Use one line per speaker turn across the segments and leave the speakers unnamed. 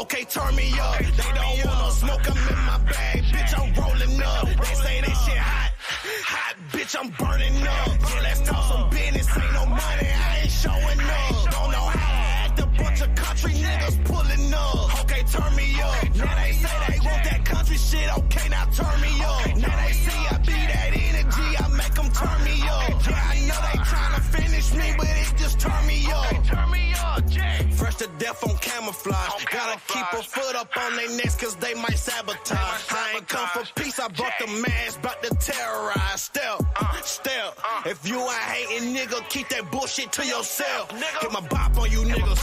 Okay, turn me up. They don't want no smoke, I'm in my bag. Bitch, I'm rolling up. They say that shit hot. Hot, bitch, I'm burning up. Yeah, let's talk some business. Ain't no money, I ain't showing up. Don't know how to act. A bunch of country niggas pulling up. Okay, turn me up. Now they say they want that country shit. Okay, now turn me up. Now they see I be that energy. I make them turn me up. Yeah, I know they trying to finish me, but it just turn me up. Turn me up, Jay. Fresh to death on camouflage. Gotta keep a foot up on their necks cause they might sabotage. I ain't come for peace, I brought the mask, bout to terrorize. Step. If you ain't hating, nigga, keep that bullshit to yourself. Get my bop on you niggas.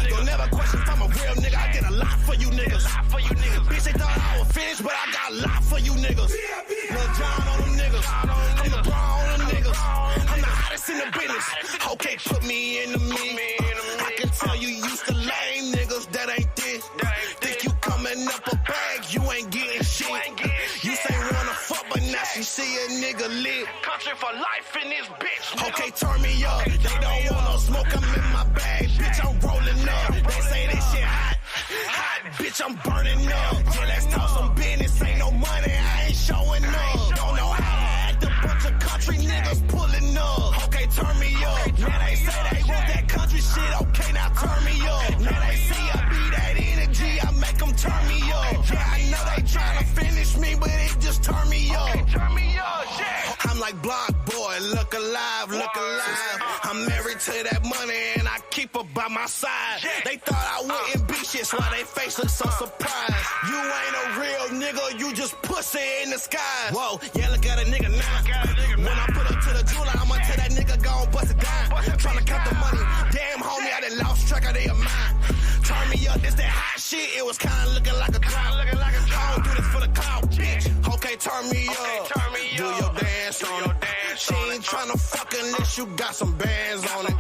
Don't never question if I'm a real nigga. I get a lot for you niggas. Bitch, they thought I was finished, but I got a lot for you niggas. Lil John on them niggas. I'm the bra on them niggas. I'm the hottest in the business. Okay, put me in the mix. I can tell you used to lame niggas that ain't this. Think you coming up a bag, you ain't getting shit. You say wanna fuck, but now she see a nigga lit. Country for life in this bitch. Okay, turn me up. They don't want no smoke, I'm in my bag. Bitch, I'm rolling up. They say this shit hot. Hot, bitch, I'm burning up. Yeah, let's talk some business. Ain't no money, I ain't showing up. Don't know how to act. A bunch of country niggas pulling up. Okay, turn me up. Now they say they want that country shit. Okay, now turn me up. Now they see I be that energy. I make them turn me up. Yeah, I know they trying to finish me, but it just turn me up. Okay, turn me up, yeah. I'm like Block Boy, look alive, look alive. I'm married to that money and I keep her by my side. They thought I wouldn't be shit, so why they face look so surprised. You ain't a real nigga, you just pussy in the sky. Whoa, yeah, look at a nigga now. When I put up to the jeweler, I'ma tell that nigga go bust it down. Tryna count the money, damn homie, I done lost track of their mind. Turn me up, this that hot shit, it was kinda looking like a drought. I don't do this for the clout, bitch. Okay, turn me up. Do your dance on it. She ain't tryna fuck unless you got some bands on it.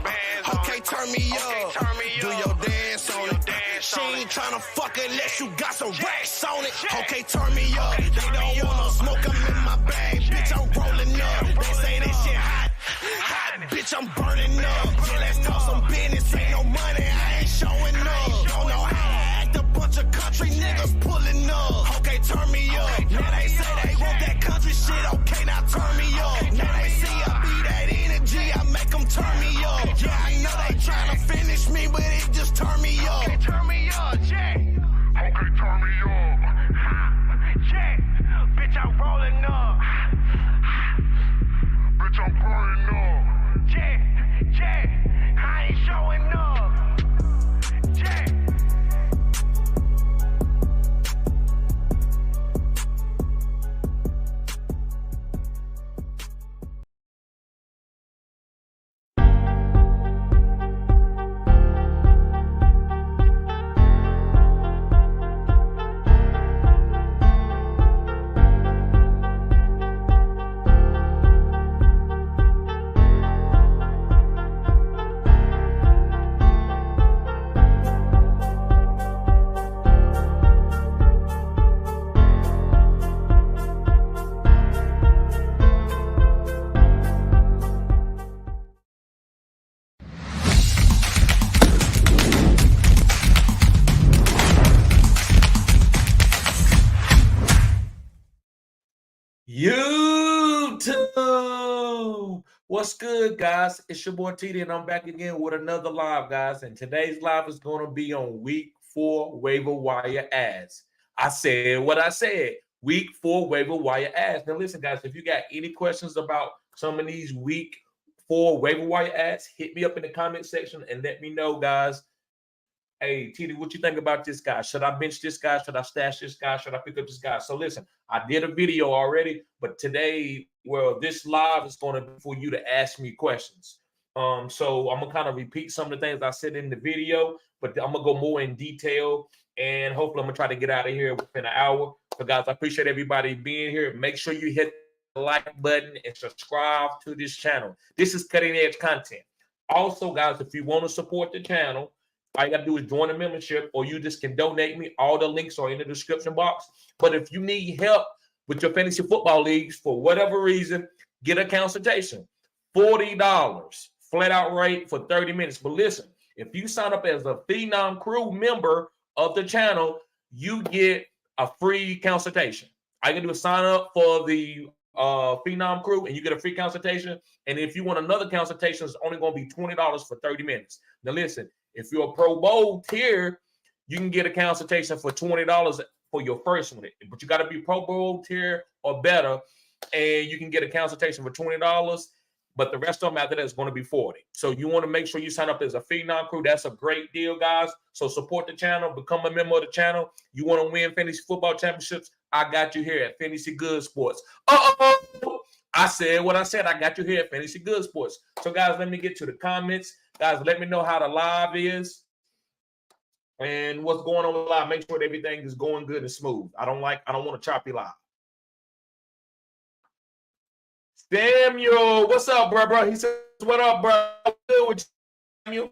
Okay, turn me up. Do your dance on it. She ain't tryna fuck unless you got some racks on it. Okay, turn me up. They don't want no smoke, I'm in my bag. Bitch, I'm rolling up. They say this shit hot. Hot, bitch, I'm burning up. Yeah, let's talk some business. Ain't no money, I ain't showing up. Don't know how to act. A bunch of country niggas pulling up. Okay, turn me up. Now they say they want that country shit. Okay, now turn me up. Now they see I be that energy. I make them turn me up. Yeah, I know they trying to finish me, but it just turn me up. Okay, turn me up, Jay. Okay, turn me up. Jay, bitch, I'm rolling up. Bitch, I'm burning up. Jay, I ain't showing up. Jay.
YouTube, what's good, guys? It's your boy TD, and I'm back again with another live, guys. And today's live is going to be on Week 4 waiver wire ads. I said what I said. Week 4 waiver wire ads. Now, listen, guys. If you got any questions about some of these Week 4 waiver wire ads, hit me up in the comment section and let me know, guys. Hey, TD, what you think about this guy? Should I bench this guy? Should I stash this guy? Should I pick up this guy? So listen, I did a video already, but today, well, this live is going to be for you to ask me questions. So I'm going to kind of repeat some of the things I said in the video, but I'm going to go more in detail, and hopefully I'm going to try to get out of here within an hour. So, guys, I appreciate everybody being here. Make sure you hit the like button and subscribe to this channel. This is cutting-edge content. Also, guys, if you want to support the channel, all you got to do is join the membership, or you just can donate me. All the links are in the description box. But if you need help with your fantasy football leagues for whatever reason, get a consultation. $40 flat out rate for 30 minutes. But listen, if you sign up as a Phenom Crew member of the channel, you get a free consultation. All you can do is sign up for the Phenom Crew, and you get a free consultation. And if you want another consultation, it's only going to be $20 for 30 minutes. Now, listen, if you're a Pro Bowl tier, you can get a consultation for $20 for your first one. But you got to be Pro Bowl tier or better, and you can get a consultation for $20. But the rest of them after that is going to be $40. So you want to make sure you sign up as a Phenom Crew. That's a great deal, guys. So support the channel. Become a member of the channel. You want to win fantasy football championships? I got you here at Fantasy Good Sports. I said what I said. I got you here at Fantasy Good Sports. So, guys, let me get to the comments. Guys, let me know how the live is and what's going on with live. Make sure that everything is going good and smooth. I don't want to chop you live. Samuel, what's up, bro? He says, what up, bro? Good with Samuel.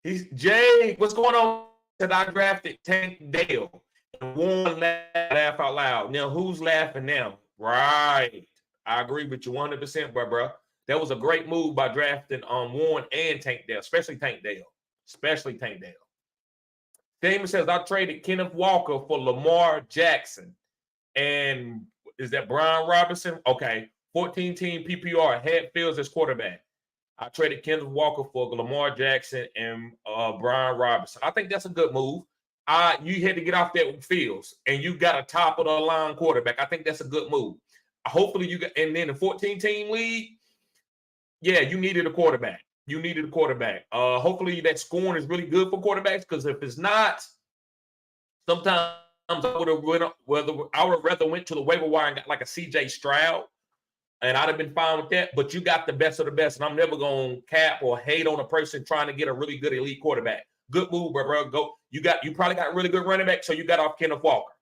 He's Jay, what's going on? Said I drafted Tank Dale and Warren laugh out loud. Now, who's laughing now? Right. I agree with you 100%, bro. That was a great move by drafting Warren and Tank Dale, especially Tank Dale. Damon says, I traded Kenneth Walker for Lamar Jackson. And is that Brian Robinson? Okay. 14-team PPR, had Fields as quarterback. I traded Kenneth Walker for Lamar Jackson and Brian Robinson. I think that's a good move. You had to get off that with Fields, and you got a top-of-the-line quarterback. I think that's a good move. Hopefully you got – and then the 14-team league, yeah, you needed a quarterback. Hopefully that scoring is really good for quarterbacks, because if it's not, sometimes I would rather went to the waiver wire and got like a C.J. Stroud, and I'd have been fine with that. But you got the best of the best, and I'm never going to cap or hate on a person trying to get a really good elite quarterback. Good move, bro. Go. You probably got really good running back, so you got off Kenneth Walker.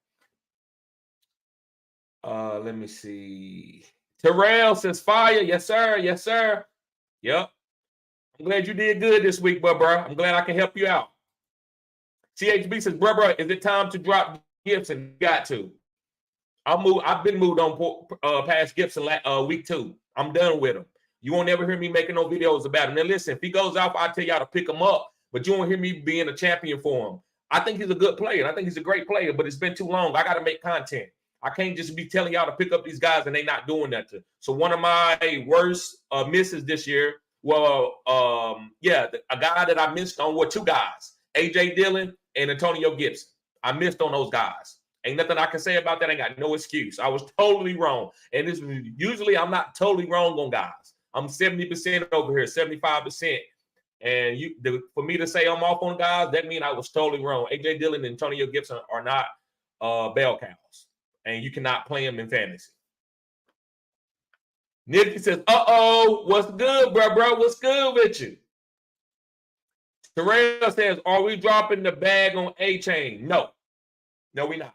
Let me see. Terrell says fire. Yes, sir. Yep. I'm glad you did good this week, bro. I'm glad I can help you out. CHB says, bro, is it time to drop Gibson? Got to. I've been moved on past Gibson week 2. I'm done with him. You won't ever hear me making no videos about him. Now, listen, if he goes off, I'll tell y'all to pick him up, but you won't hear me being a champion for him. I think he's a good player, and I think he's a great player, but it's been too long. I got to make content. I can't just be telling y'all to pick up these guys and they not doing nothing. So one of my worst misses this year, a guy that I missed on were 2 guys, A.J. Dillon and Antonio Gibson. I missed on those guys. Ain't nothing I can say about that. I got no excuse. I was totally wrong. And usually I'm not totally wrong on guys. I'm 70% over here, 75%. And for me to say I'm off on guys, that means I was totally wrong. A.J. Dillon and Antonio Gibson are not bell cows. And you cannot play them in fantasy. Nifty says, what's good, bro? What's good with you? Terrell says, are we dropping the bag on A-Chain? No, we're not.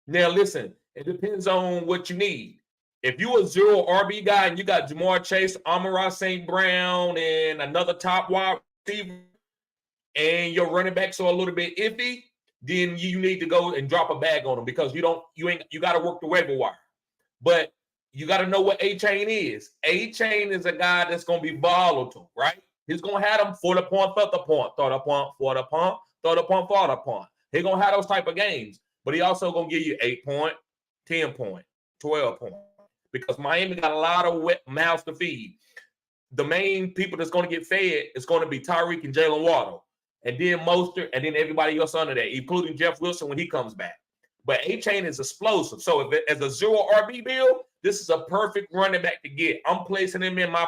Now, listen, it depends on what you need. If you a 0 RB guy and you got Jamar Chase, Amon-Ra St. Brown, and another top wide receiver, and your running backs are a little bit iffy, then you need to go and drop a bag on them, because you got to work the waiver wire. But you got to know what A-Chain is. A-Chain is a guy that's going to be volatile, right? He's going to have them for the point, for the point, throw the point, for the point, throw the point, for the point. He's going to have those type of games. But he also going to give you 8 point, 10 point, 12 point. Because Miami got a lot of wet mouths to feed. The main people that's going to get fed is going to be Tyreek and Jalen Waddle. And then Mostert, and then everybody else under that, including Jeff Wilson when he comes back. But A-Chain is explosive. So if as a 0 RB build, this is a perfect running back to get. I'm placing him in my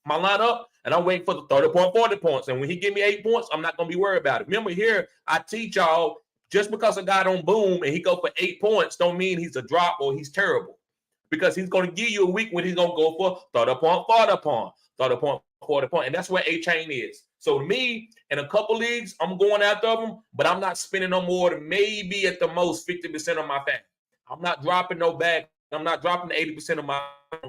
my lineup, and I'm waiting for the 30 point, 40 points. And when he give me 8 points, I'm not going to be worried about it. Remember here, I teach y'all, just because a guy don't boom and he go for 8 points don't mean he's a drop or he's terrible. Because he's going to give you a week when he's going to go for 30 point, 40 point, 30 point, 40 point. And that's where A-Chain is. So to me, in a couple leagues, I'm going after them, but I'm not spending no more than maybe at the most 50% of my family. I'm not dropping no bag. I'm not dropping 80% of my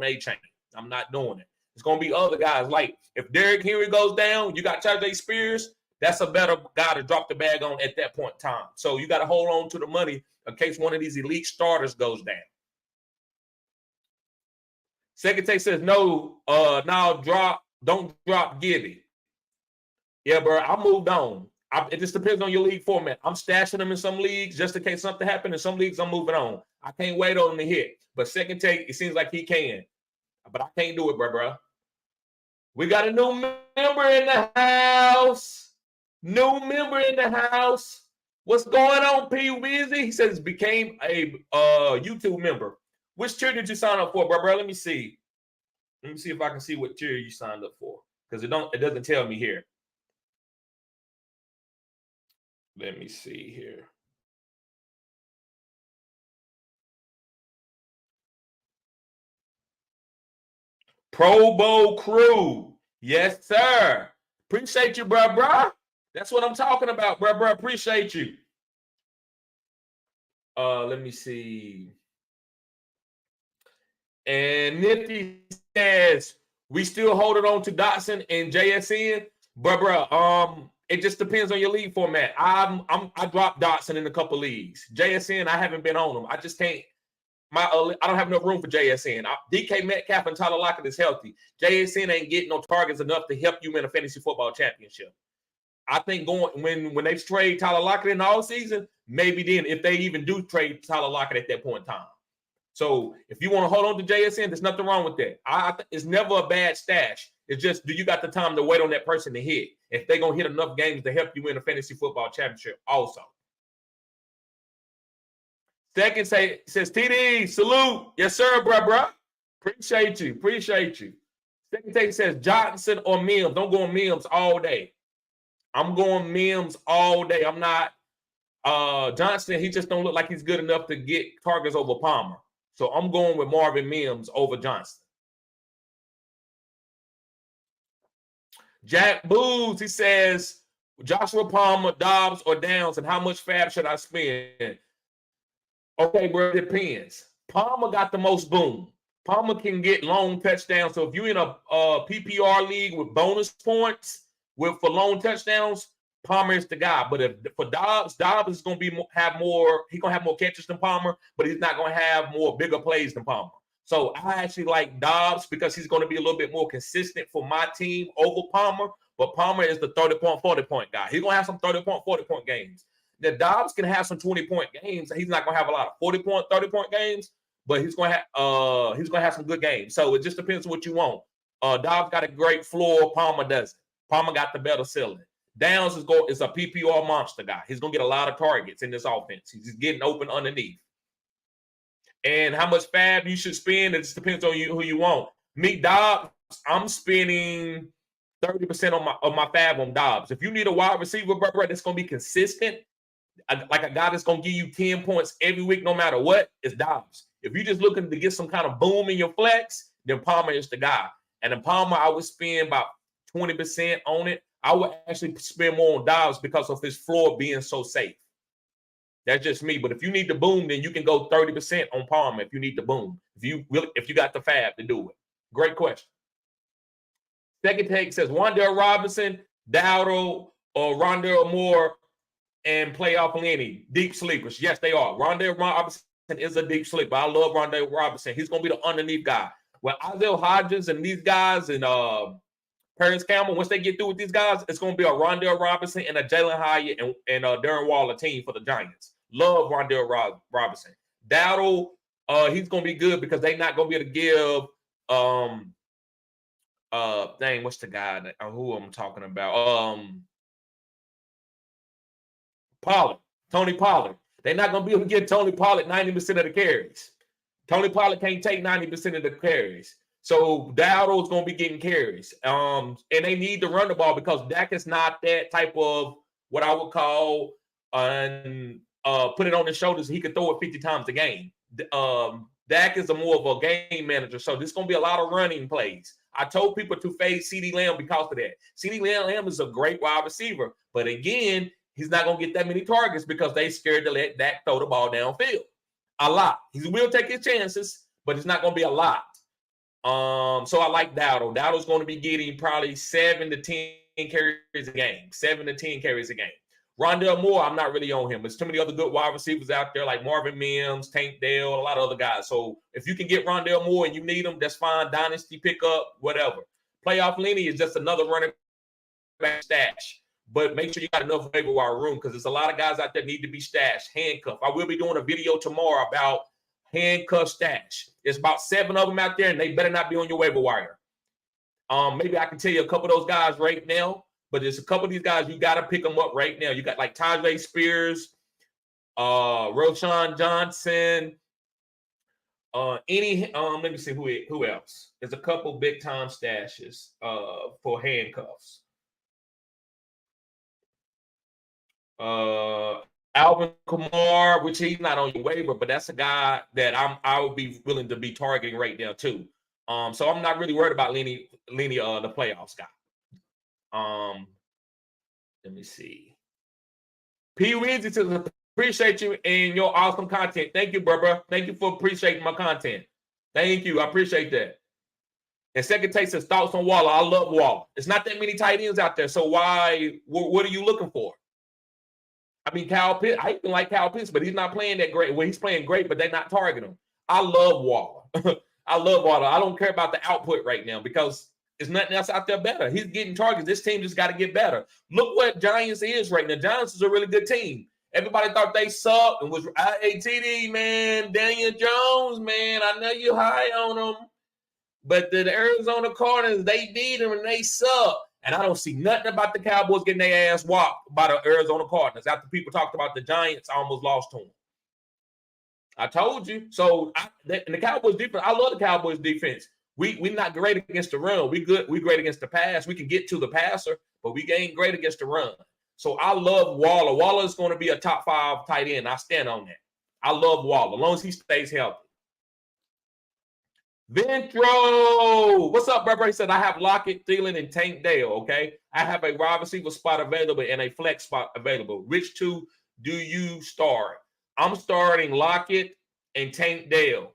A-Chain. I'm not doing it. It's going to be other guys. Like if Derrick Henry goes down, you got Tajay Spears. That's a better guy to drop the bag on at that point in time. So you got to hold on to the money in case one of these elite starters goes down. Second take says, don't drop Gibby. Yeah, bro, I moved on. It just depends on your league format. I'm stashing them in some leagues just in case something happened. In some leagues, I'm moving on. I can't wait on him to hit. But second take, it seems like he can. But I can't do it, bro. We got a new member in the house. New member in the house. What's going on, P. Weezy? He says became a YouTube member. Which tier did you sign up for, bro? Let me see. Let me see if I can see what tier you signed up for. Because it doesn't tell me here. Let me see here. Pro Bowl crew. Yes, sir. Appreciate you, bro. That's what I'm talking about, bro. Appreciate you. Let me see. And Nifty says, we still holding on to Dotson and JSN. Bro. It just depends on your league format. I dropped Dotson in a couple leagues. JSN, I haven't been on them. I just can't. I don't have enough room for JSN. DK Metcalf and Tyler Lockett is healthy. JSN ain't getting no targets enough to help you win a fantasy football championship. I think when they trade Tyler Lockett in the all season, maybe then if they even do trade Tyler Lockett at that point in time. So if you want to hold on to JSN, there's nothing wrong with that. It's never a bad stash. It's just, do you got the time to wait on that person to hit? If they're going to hit enough games to help you win a fantasy football championship also. Second says, TD, salute. Yes, sir, bro. Appreciate you. Second take says, Johnson or Mims. Don't go on Mims all day. I'm going Mims all day. I'm not Johnson. He just don't look like he's good enough to get targets over Palmer. So I'm going with Marvin Mims over Johnson. Jack Booz, he says, Joshua Palmer, Dobbs, or Downs, and how much fab should I spend? Okay, bro, it depends. Palmer got the most boom. Palmer can get long touchdowns. So if you're in a PPR league with bonus points for long touchdowns, Palmer is the guy. But for Dobbs is going to have more. He's going to have more catches than Palmer, but he's not going to have more bigger plays than Palmer. So I actually like Dobbs because he's going to be a little bit more consistent for my team over Palmer. But Palmer is the 30-point, 40-point guy. He's going to have some 30-point, 40-point games. Now, Dobbs can have some 20-point games. He's not going to have a lot of 40-point, 30-point games, but he's going to have some good games. So it just depends on what you want. Dobbs got a great floor. Palmer doesn't. Palmer got the better ceiling. Downs is a PPR monster guy. He's going to get a lot of targets in this offense. He's getting open underneath. And how much fab you should spend, it just depends on who you want. Me, Dobbs, I'm spending 30% of my fab on Dobbs. If you need a wide receiver, bro, that's going to be consistent, like a guy that's going to give you 10 points every week no matter what, it's Dobbs. If you're just looking to get some kind of boom in your flex, then Palmer is the guy. And in Palmer, I would spend about 20% on it. I would actually spend more on Dobbs because of his floor being so safe. That's just me. But if you need the boom, then you can go 30% on Palmer if you need the boom. If you got the fab to do it. Great question. Second take says Wan'Dale Robinson, Dowdle, or Rondale Moore, and playoff Lenny. Deep sleepers. Yes, they are. Rondale Robinson is a deep sleeper. I love Rondale Robinson. He's going to be the underneath guy. Well, Isaiah Hodgins and these guys and Paris Campbell, once they get through with these guys, it's going to be a Rondale Robinson and a Jalen Hyatt and Darren Waller team for the Giants. Love Rondale Robinson. Dowdle, he's going to be good because they're not going to be able to give what's the guy who I'm talking about? Tony Pollard. They're not going to be able to get Tony Pollard 90% of the carries. Tony Pollard can't take 90% of the carries. So Dowdle is going to be getting carries. And they need to run the ball because Dak is not that type of what I would call put it on his shoulders. He could throw it 50 times a game. Dak is more of a game manager. So there's going to be a lot of running plays. I told people to fade CeeDee Lamb because of that. CeeDee Lamb is a great wide receiver. But again, he's not going to get that many targets because they scared to let Dak throw the ball downfield. A lot. He will take his chances, but it's not going to be a lot. So I like Dowdle. Dowdle's going to be getting probably 7 to 10 carries a game. 7 to 10 carries a game. Rondale Moore, I'm not really on him. There's too many other good wide receivers out there like Marvin Mims, Tank Dell, a lot of other guys. So if you can get Rondale Moore and you need him, that's fine. Dynasty pickup, whatever. Playoff Lenny is just another running back stash. but make sure you got enough waiver wire room because there's a lot of guys out there need to be stashed, handcuffed. I will be doing a video tomorrow about handcuff stash. There's about 7 of them out there, and they better not be on your waiver wire. Maybe I can tell you a couple of those guys right now, but there's a couple of these guys you got to pick them up right now. You got like Tajay Spears, Roshan Johnson, let me see who else. There's a couple big time stashes for handcuffs. Alvin Kamara, which he's not on your waiver, but that's a guy that I would be willing to be targeting right now too. So I'm not really worried about Lenny the playoffs guy. Let me see. P. Weezy says, appreciate you and your awesome content. Thank you, bro. Thank you for appreciating my content. Thank you. I appreciate that. And Second Take says, thoughts on Waller. I love Waller. It's not that many tight ends out there, so why? What are you looking for? I mean, Kyle Pitts, I even like Kyle Pitts, but he's not playing that great. Well, he's playing great, but they're not targeting him. I love Waller. I love Waller. I don't care about the output right now because there's nothing else out there better. He's getting targets. This team just got to get better. Look what Giants is right now. Giants is a really good team. Everybody thought they sucked and was TD, man. Daniel Jones, man. I know you high on them. But the Arizona Cardinals, they beat them and they suck. And I don't see nothing about the Cowboys getting their ass whopped by the Arizona Cardinals. After people talked about the Giants, I almost lost to them. I told you. So, and the Cowboys defense, I love the Cowboys defense. We're not great against the run. We great against the pass. We can get to the passer, but we ain't great against the run. So I love Waller. Waller is going to be a top 5 tight end. I stand on that. I love Waller, as long as he stays healthy. Ventro, what's up, brother? He said, I have Lockett, Thielen, and Tank Dale, okay? I have a wide receiver spot available and a flex spot available. Which two do you start? I'm starting Lockett and Tank Dale.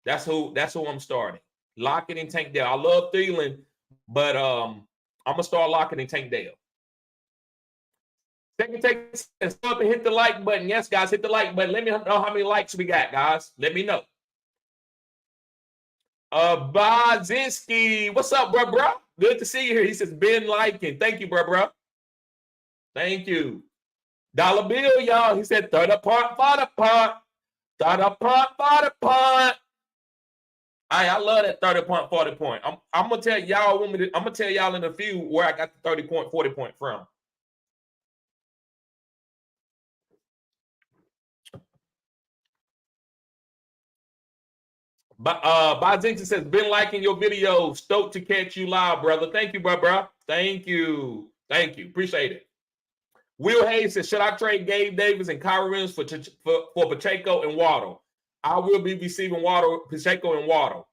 That's who I'm starting. Lockett and Tank Dale. I love Thielen, but I'm going to start Lockett and Tank Dale. Second Take says, up and hit the like button. Yes, guys, hit the like button. Let me know how many likes we got, guys. Let me know. Bazinski, what's up, bro? Good to see you here. He says, Ben liking. Thank you, bro. Thank you. Dollar Bill, y'all. He said, third punt for the punt. Third punt for the punt. I love that 30 point, 40 point. I'm gonna tell y'all. I'm gonna tell y'all in a few where I got the 30 point, 40 point from. Bazinski says, been liking your video. Stoked to catch you live, brother. Thank you, bro. Thank you. Appreciate it. Will Hayes says, should I trade Gabe Davis and Kyrie Williams for Pacheco and Waddle? I will be receiving Pacheco and Waddle.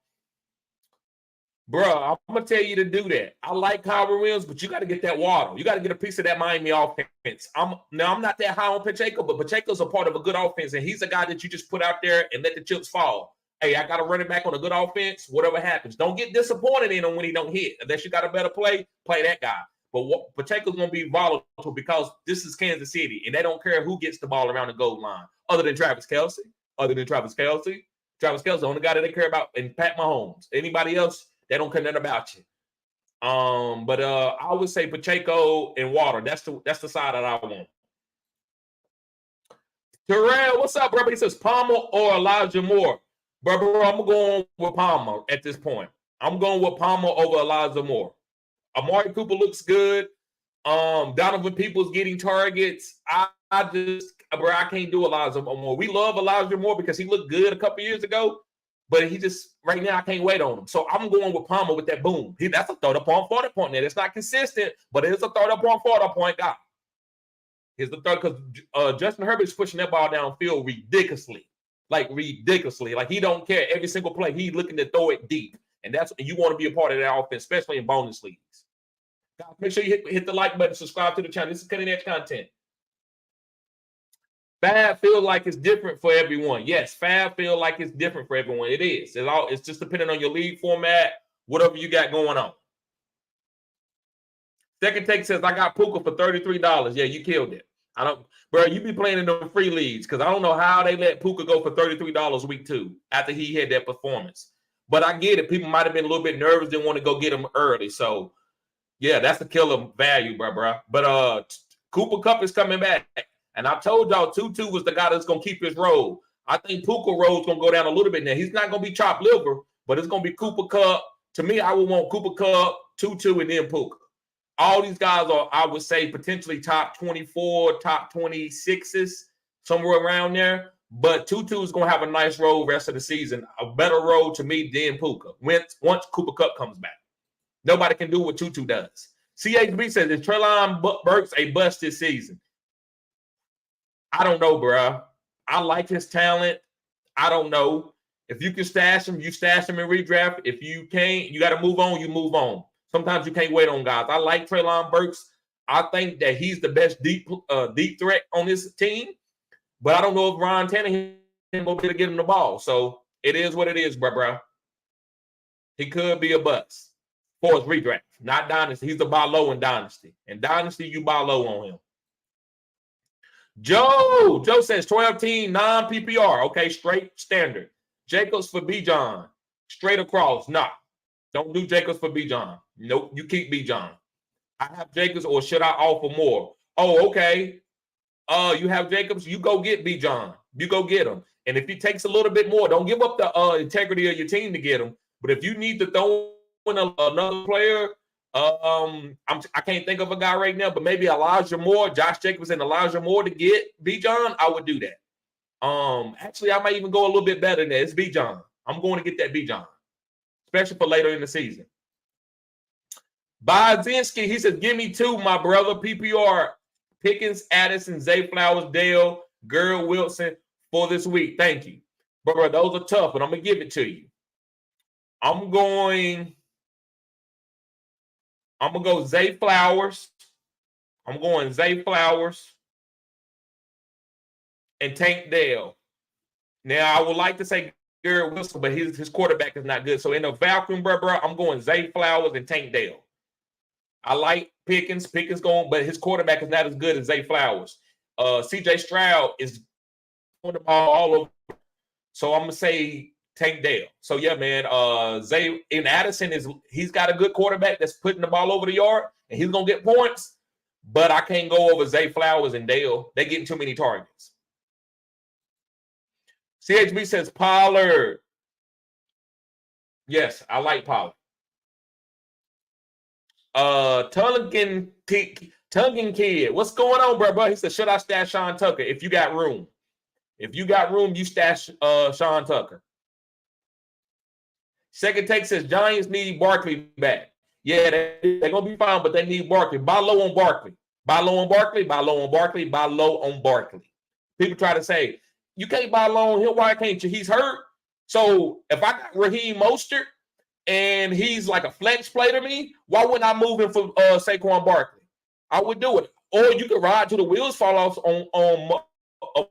Bro, I'm going to tell you to do that. I like Kyrie Williams, but you got to get that Waddle. You got to get a piece of that Miami offense. I'm not that high on Pacheco, but Pacheco's a part of a good offense, and he's a guy that you just put out there and let the chips fall. Hey, I got to run it back on a good offense, whatever happens. Don't get disappointed in him when he don't hit. Unless you got a better play that guy. But Pacheco's going to be volatile because this is Kansas City, and they don't care who gets the ball around the goal line other than Travis Kelce. Travis Kelce, the only guy that they care about, and Pat Mahomes. Anybody else, they don't care nothing about you. But I would say Pacheco and Water. That's the side that I want. Terrell, what's up, bro? He says Palmer or Elijah Moore. Bro, I'm going with Palmer at this point. I'm going with Palmer over Elijah Moore. Amari Cooper looks good. Donovan Peoples getting targets. I can't do Elijah Moore. We love Elijah Moore because he looked good a couple years ago, but he just right now I can't wait on him. So I'm going with Palmer with that boom. That's a 30 point, 40 point net. It's not consistent, but it's a 30 point, 40 point guy. Here's the third because Justin Herbert's pushing that ball downfield ridiculously. Like he don't care every single play. He's looking to throw it deep. And you want to be a part of that offense, especially in bonus leagues. Guys, make sure you hit the like button, subscribe to the channel. This is cutting edge content. Fab feel like it's different for everyone. Yes, Fab feel like it's different for everyone. It is. It's just depending on your league format, whatever you got going on. Second Take says, I got Puka for $33. Yeah, you killed it. Bro, you be playing in them free leagues because I don't know how they let Puka go for $33 week 2 after he had that performance. But I get it. People might have been a little bit nervous, didn't want to go get him early. So Yeah, that's the killer value, bro. But Cooper Kupp is coming back. And I told y'all Tutu was the guy that's going to keep his role. I think Puka role's going to go down a little bit now. He's not going to be chopped liver, but it's going to be Cooper Kupp. To me, I would want Cooper Kupp, Tutu, and then Puka. All these guys are, I would say, potentially top 24, top 26s, somewhere around there. But Tutu is going to have a nice role rest of the season, a better role to me than Puka once Cooper Kupp comes back. Nobody can do what Tutu does. CHB says, is Treylon Burks a bust this season? I don't know, bro. I like his talent. I don't know. If you can stash him, you stash him in redraft. If you can't, you got to move on, you move on. Sometimes you can't wait on guys. I like Treylon Burks. I think that he's the best deep threat on this team. But I don't know if Ron Tannehill will be able to get him the ball. So it is what it is, bro. He could be a bust for his redraft, not Dynasty. He's a buy low in Dynasty. In Dynasty, you buy low on him. Joe says 12-team non-PPR. Okay, straight standard. Jacobs for Bijan. Straight across. Nah. Don't do Jacobs for Bijan. Nope, you keep Bijan. I have Jacobs, or should I offer more? Oh, okay. You have Jacobs, you go get Bijan. You go get him. And if he takes a little bit more, don't give up the integrity of your team to get him. But if you need to throw in another player, I can't think of a guy right now, but maybe Elijah Moore, Josh Jacobs and Elijah Moore to get Bijan, I would do that. Actually, I might even go a little bit better than that. It's Bijan. I'm going to get that Bijan, especially for later in the season. Bazinski, he says, give me two, my brother. PPR, Pickens, Addison, Zay Flowers, Dale, Gerald Wilson for this week. Thank you. Bro, those are tough, but I'm going to give it to you. I'm going to go Zay Flowers. I'm going Zay Flowers and Tank Dell. Now, I would like to say Garrett Wilson, but his quarterback is not good. So in the vacuum, bro, I'm going Zay Flowers and Tank Dell. I like Pickens. Pickens going, but his quarterback is not as good as Zay Flowers. CJ Stroud is on the ball all over. So I'm going to say Tank Dell. So, yeah, man, Zay and Addison, he's got a good quarterback that's putting the ball over the yard, and he's going to get points. But I can't go over Zay Flowers and Dale. They're getting too many targets. CHB says Pollard. Yes, I like Pollard. Tungan Kid. What's going on, bro? He said, should I stash Sean Tucker? If you got room. If you got room, you stash Sean Tucker. Second take says Giants need Barkley back. Yeah, they're going to be fine, but they need Barkley. Buy low on Barkley. Buy low on Barkley. Buy low on Barkley. Buy low on Barkley. People try to say, you can't buy low on him. Why can't you? He's hurt. So if I got Raheem Mostert and he's like a flex play to me, why wouldn't I move him for Saquon Barkley? I would do it. Or you could ride till the wheels fall off on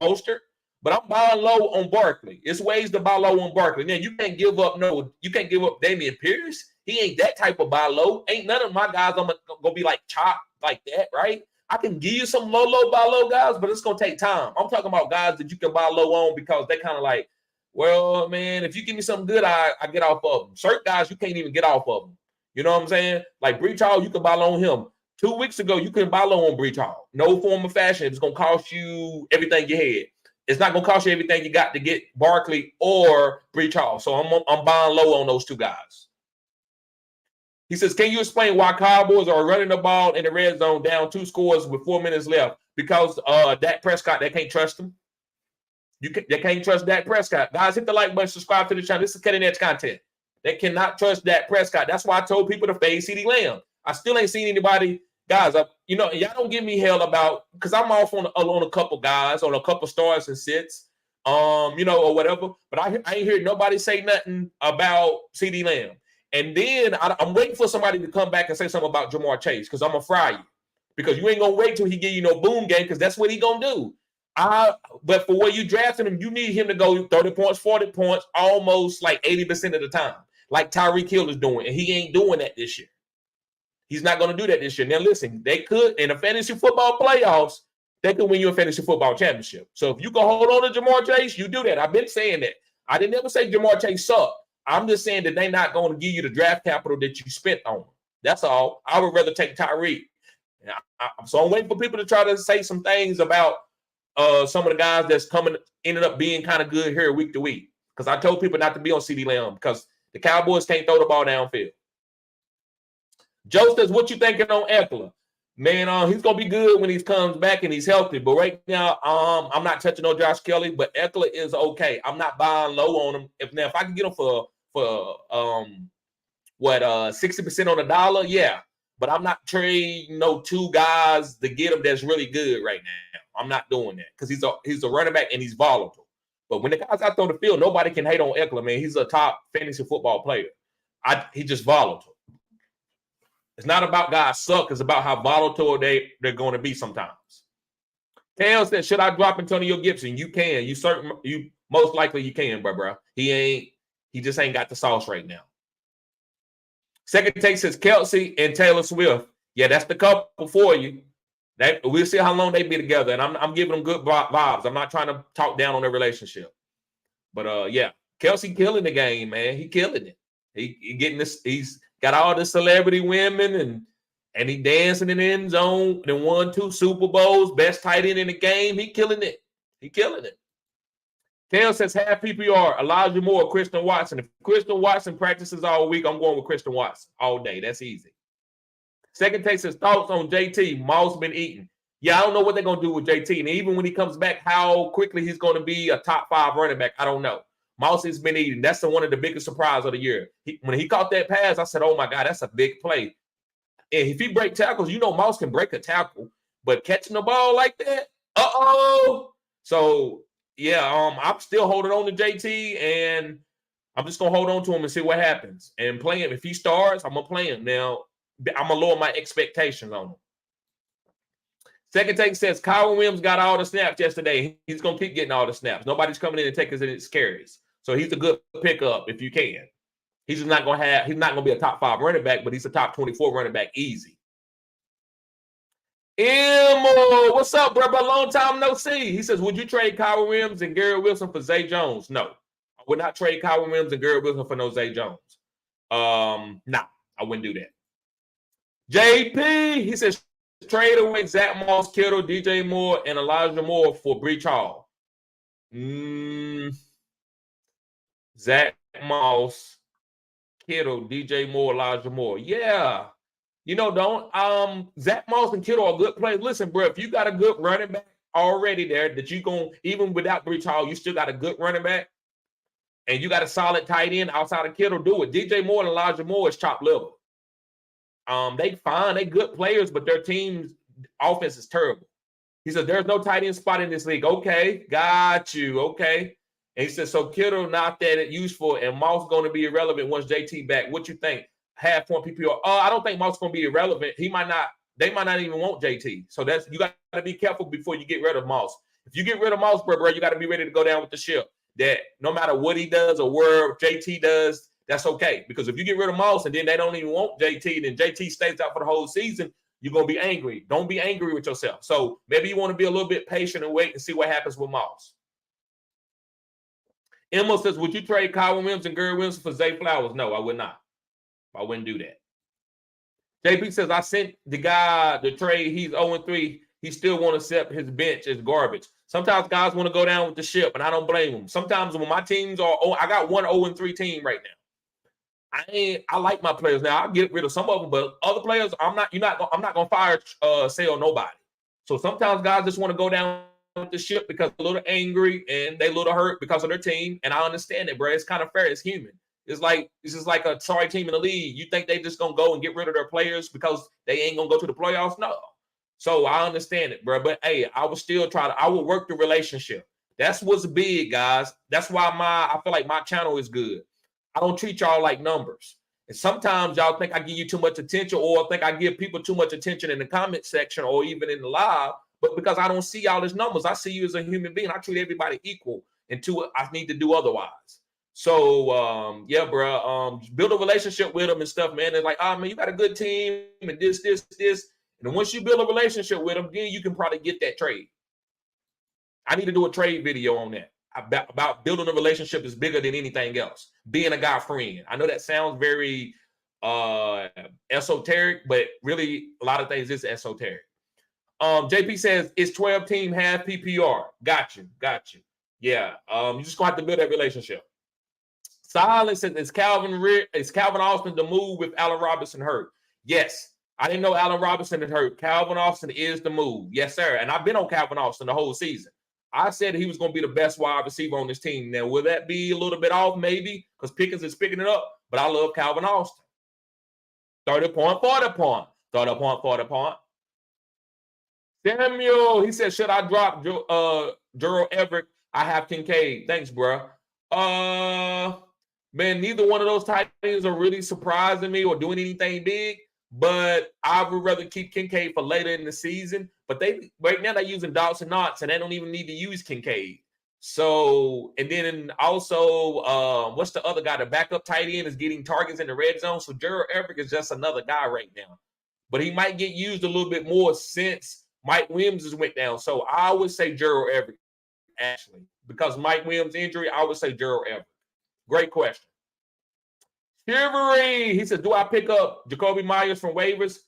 Mostert. But I'm buying low on Barkley. It's ways to buy low on Barkley. Now, you can't give up Dameon Pierce. He ain't that type of buy low. Ain't none of my guys I'm going to be like chopped like that, right? I can give you some low buy low guys, but it's going to take time. I'm talking about guys that you can buy low on because they kind of like, well, man, if you give me something good, I get off of them. Certain guys, you can't even get off of them. You know what I'm saying? Like Breach Hall, you can buy low on him. 2 weeks ago, you couldn't buy low on Breach Hall. No form of fashion. It's going to cost you everything you had. It's not going to cost you everything you got to get Barkley or Breach Hall. So I'm buying low on those two guys. He says, can you explain why Cowboys are running the ball in the red zone down 2 scores with 4 minutes left? Because Dak Prescott, they can't trust him. They can't trust Dak Prescott. Guys, hit the like button, subscribe to the channel. This is cutting edge content. They cannot trust Dak Prescott. That's why I told people to fade CeeDee Lamb. I still ain't seen anybody. Guys, y'all don't give me hell about, because I'm off on a couple guys, on a couple starts and sits, or whatever. But I ain't hear nobody say nothing about CeeDee Lamb. And then I'm waiting for somebody to come back and say something about Jamar Chase, because I'm going to fry you. Because you ain't going to wait till he give you no boom game, because that's what he going to do. But for where you drafted him, you need him to go 30 points, 40 points, almost like 80% of the time, like Tyreek Hill is doing. And he ain't doing that this year. He's not going to do that this year. Now, listen, they could, in the fantasy football playoffs, they could win you a fantasy football championship. So if you can hold on to Jamar Chase, you do that. I've been saying that. I didn't ever say Jamar Chase sucked. I'm just saying that they're not going to give you the draft capital that you spent on him. That's all. I would rather take Tyreek. So I'm waiting for people to try to say some things about some of the guys that's ended up being kind of good here week to week. Because I told people not to be on CeeDee Lamb because the Cowboys can't throw the ball downfield. Joe says, what you thinking on Eckler? Man, he's gonna be good when he comes back and he's healthy. But right now, I'm not touching on Josh Kelly, but Eckler is okay. I'm not buying low on him. If I can get him for 60% on the dollar, yeah. But I'm not trading two guys to get him that's really good right now. I'm not doing that because he's a running back and he's volatile. But when the guys out there on the field, nobody can hate on Eckler, man. He's a top fantasy football player. He's just volatile. It's not about guys suck. It's about how volatile they're going to be sometimes. Tails said, should I drop Antonio Gibson? You can. You most likely you can, bro. He just ain't got the sauce right now. Second take says Kelsey and Taylor Swift. Yeah, that's the couple for you. We'll see how long they be together. And I'm giving them good vibes. I'm not trying to talk down on their relationship. But yeah, Kelsey killing the game, man. He killing it. He getting this. He's got all the celebrity women and he dancing in the end zone. Then won 2 Super Bowls, best tight end in the game. He killing it. He killing it. Kale says half PPR, Elijah Moore, Christian Watson. If Christian Watson practices all week, I'm going with Christian Watson all day. That's easy. Second take says thoughts on JT. Moss been eating. Yeah, I don't know what they're going to do with JT. And even when he comes back, how quickly he's going to be a top 5 running back, I don't know. Moss has been eating. That's one of the biggest surprises of the year. When he caught that pass, I said, oh, my God, that's a big play. And if he break tackles, Moss can break a tackle. But catching the ball like that, uh-oh. So, yeah, I'm still holding on to JT, and I'm just going to hold on to him and see what happens. And play him. If he starts, I'm going to play him. Now, I'm going to lower my expectations on him. Second take says Kyron Williams got all the snaps yesterday. He's going to keep getting all the snaps. Nobody's coming in and taking his carries. So he's a good pickup if you can. He's not going to be a top 5 running back, but he's a top 24 running back easy. What's up, bro? Long time no see. He says, would you trade Kyron Williams and Garrett Wilson for Zay Jones? No. I would not trade Kyron Williams and Garrett Wilson for no Zay Jones. No, I wouldn't do that. JP, he says, trade away Zach Moss, Kittle, DJ Moore, and Elijah Moore for Breach Hall. Zach Moss, Kittle, DJ Moore, Elijah Moore. Yeah. Zach Moss and Kittle are good players. Listen, bro, if you got a good running back already there that you even without Breach Hall, you still got a good running back and you got a solid tight end outside of Kittle, do it. DJ Moore and Elijah Moore is top level. They fine. They good players, but their team's offense is terrible. He said, there's no tight end spot in this league. Okay, got you. Okay. And he said, so Kittle not that useful and Moss going to be irrelevant once JT back. What you think? Half point PPR. I don't think Moss going to be irrelevant. They might not even want JT. So you got to be careful before you get rid of Moss. If you get rid of Moss, bro, you got to be ready to go down with the ship. That no matter what he does or where JT does, that's okay. Because if you get rid of Moss and then they don't even want JT, then JT stays out for the whole season, you're going to be angry. Don't be angry with yourself. So maybe you want to be a little bit patient and wait and see what happens with Moss. Emma says, would you trade Kyron Williams and Garrett Wilson for Zay Flowers? No, I would not. I wouldn't do that. JP says, I sent the guy the trade. He's 0-3. He still want to accept his bench as garbage. Sometimes guys want to go down with the ship, and I don't blame them. Sometimes when my teams are, I got one 0-3 team right now. I like my players now. I'll get rid of some of them, but other players, I'm not gonna fire sale nobody. So sometimes guys just want to go down with the ship because they're a little angry and they a little hurt because of their team. And I understand it, bro. It's kind of fair. It's human. It's just like a sorry team in the league. You think they just gonna go and get rid of their players because they ain't gonna go to the playoffs? No. So I understand it, bro. But hey, I would work the relationship. That's what's big, guys. That's why I feel like my channel is good. I don't treat y'all like numbers. And sometimes y'all think I give you too much attention or think I give people too much attention in the comment section or even in the live. But because I don't see y'all as numbers, I see you as a human being. I treat everybody equal until I need to do otherwise. So, yeah, bro, build a relationship with them and stuff, man. It's like, man, you got a good team and this. And once you build a relationship with them, then you can probably get that trade. I need to do a trade video on that. About building a relationship is bigger than anything else. Being a guy friend. I know that sounds very esoteric, but really a lot of things is esoteric. JP says it's 12 team half PPR. Got you. Yeah. You just gonna have to build that relationship. Silence says it's Calvin Austin the move with Allen Robinson hurt. Yes. I didn't know Allen Robinson had hurt. Calvin Austin is the move. Yes, sir. And I've been on Calvin Austin the whole season. I said he was going to be the best wide receiver on this team. Now, will that be a little bit off? Maybe, because Pickens is picking it up. But I love Calvin Austin. 30 point, 40 point. 30 point, 40 point. Samuel, he said, should I drop Gerald Everett? I have Kincaid. Thanks, bro. Man, neither one of those tight ends are really surprising me or doing anything big. But I would rather keep Kincaid for later in the season. But right now they're using Dawson Knox, and they don't even need to use Kincaid. So, and then also, what's the other guy? The backup tight end is getting targets in the red zone. So Gerald Everett is just another guy right now. But he might get used a little bit more since Mike Williams has went down. So I would say Gerald Everett, actually. Because Mike Williams' injury, I would say Gerald Everett. Great question. Chivalry, he says, do I pick up Jacoby Myers from waivers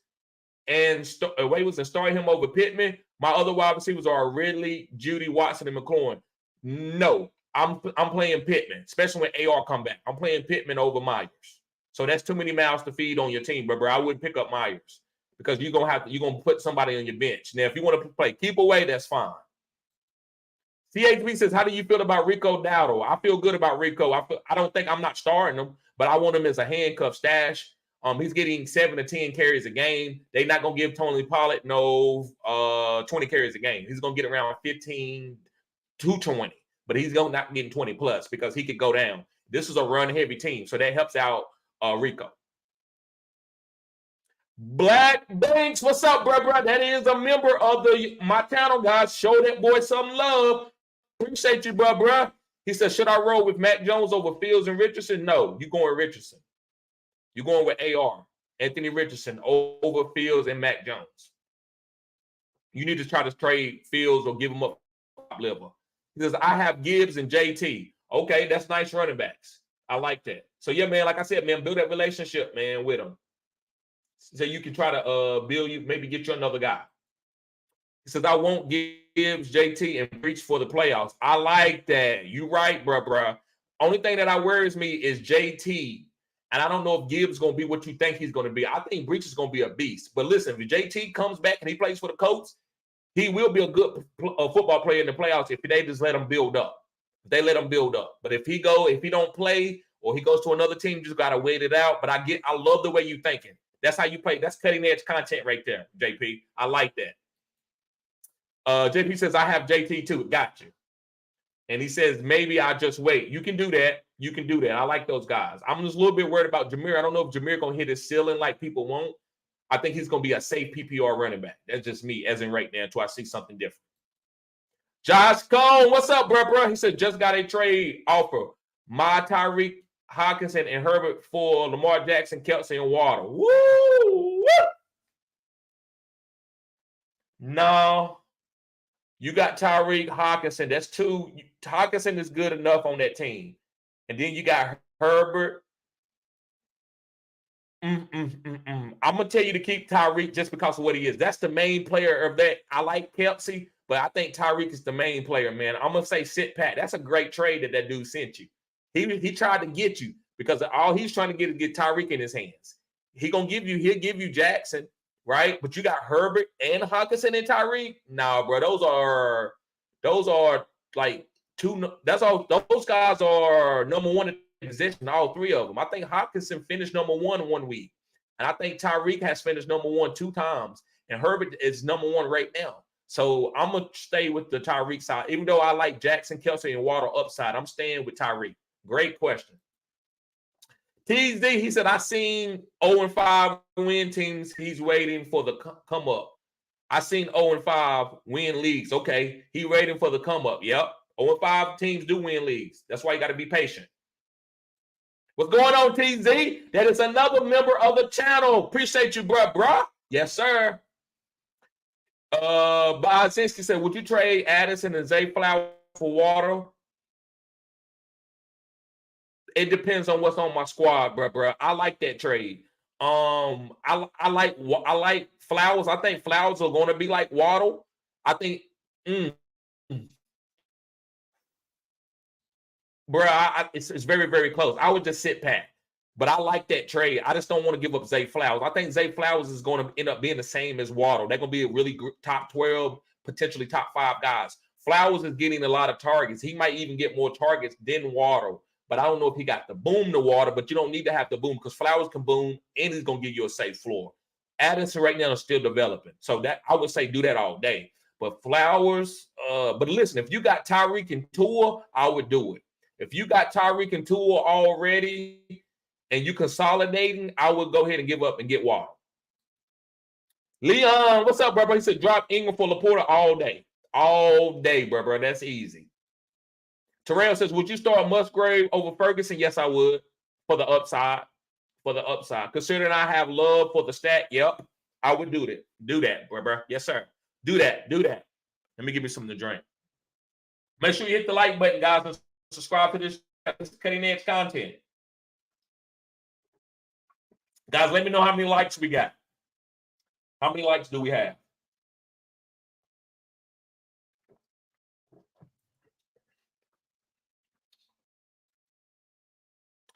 and start him over Pittman? My other wide receivers are Ridley, Judy, Watson, and McLaurin. No, I'm playing Pittman, especially when AR come back. I'm playing Pittman over Myers. So that's too many mouths to feed on your team, bro. I wouldn't pick up Myers because you're gonna put somebody on your bench. Now, if you want to play keep away, that's fine. CHB says, how do you feel about Rico Dowdle? I feel good about Rico. I don't think I'm not starting him, but I want him as a handcuff stash. He's getting 7 to 10 carries a game. They're not going to give Tony Pollard 20 carries a game. He's going to get around 15 to 20, but he's not getting 20 plus because he could go down. This is a run-heavy team, so that helps out Rico. Black Banks, what's up, bro? That is a member of my channel, guys. Show that boy some love. Appreciate you, bro. He said, should I roll with Mac Jones over Fields and Richardson? No, you're going with Richardson. You're going with AR, Anthony Richardson, over Fields and Mac Jones. You need to try to trade Fields or give him up top level. He says, I have Gibbs and JT. Okay, that's nice running backs. I like that. So, yeah, man, like I said, man, build that relationship, man, with them. So you can try to maybe get you another guy. He says, I won't Gibbs, JT, and reach for the playoffs. I like that. You right, bro. Only thing that worries me is JT. And I don't know if Gibbs is going to be what you think he's going to be. I think Breach is going to be a beast. But listen, if JT comes back and he plays for the Colts, he will be a good football player in the playoffs if they just let him build up. If they let him build up. But if he don't play or he goes to another team, you just got to wait it out. But I love the way you're thinking. That's how you play. That's cutting edge content right there, JP. I like that. JP says, I have JT too. Got you. And he says, maybe I just wait. You can do that. I like those guys. I'm just a little bit worried about Jameer. I don't know if Jameer going to hit his ceiling like people won't. I think he's going to be a safe PPR running back. That's just me, as in right now, until I see something different. Josh Cone, what's up, bro? He said, just got a trade offer. My Tyreek Hawkinson and Herbert for Lamar Jackson, Kelsey, and Waddle. Woo! No. You got Tyreek Hawkinson. That's two. Hawkinson is good enough on that team. And then you got Herbert. I'm going to tell you to keep Tyreek just because of what he is. That's the main player of that. I like Kelsey, but I think Tyreek is the main player, man. I'm going to say sit pat. That's a great trade that dude sent you. He tried to get you because all he's trying to get is get Tyreek in his hands. He'll give you Jackson, right? But you got Herbert and Hawkinson and Tyreek. Nah, bro, those are like two. That's all. Those guys are number one in position. All three of them. I think Hawkinson finished number 1 week, and I think Tyreek has finished number 1 2 times, and Herbert is number 1 right now. So I'm gonna stay with the Tyreek side, even though I like Jackson, Kelsey, and Waddle upside. I'm staying with Tyreek. Great question. TZ, he said, I seen 0-5 win teams. He's waiting for the come up. I seen 0-5 win leagues. Okay, he waiting for the come up. Yep, 0-5 teams do win leagues. That's why you got to be patient. What's going on, TZ? That is another member of the channel. Appreciate you, bruh. Yes, sir. Bozinski said, would you trade Addison and Zay Flowers for Waddle? It depends on what's on my squad, bro. I like that trade. I like Flowers. I think Flowers are going to be like Waddle. I think, bro, it's very, very close. I would just sit pat. But I like that trade. I just don't want to give up Zay Flowers. I think Zay Flowers is going to end up being the same as Waddle. They're going to be a really top 12, potentially top 5 guys. Flowers is getting a lot of targets. He might even get more targets than Waddle. But I don't know if he got the boom to Waddle, but you don't need to have the boom because Flowers can boom and he's going to give you a safe floor. Addison right now is still developing. So that I would say do that all day. But Flowers, but listen, if you got Tyreek and Tua, I would do it. If you got Tyreek and Tua already and you consolidating, I would go ahead and give up and get Waddle. Leon, what's up, bro? He said drop Ingram for Laporta all day. All day, bro. That's easy. Terrell says, would you start Musgrave over Ferguson? Yes, I would. For the upside. For the upside. Considering I have love for the stat, yep, I would do that. Do that, bro. Yes, sir. Do that. Do that. Let me give you something to drink. Make sure you hit the like button, guys, and subscribe to this cutting edge content. Guys, let me know how many likes we got. How many likes do we have?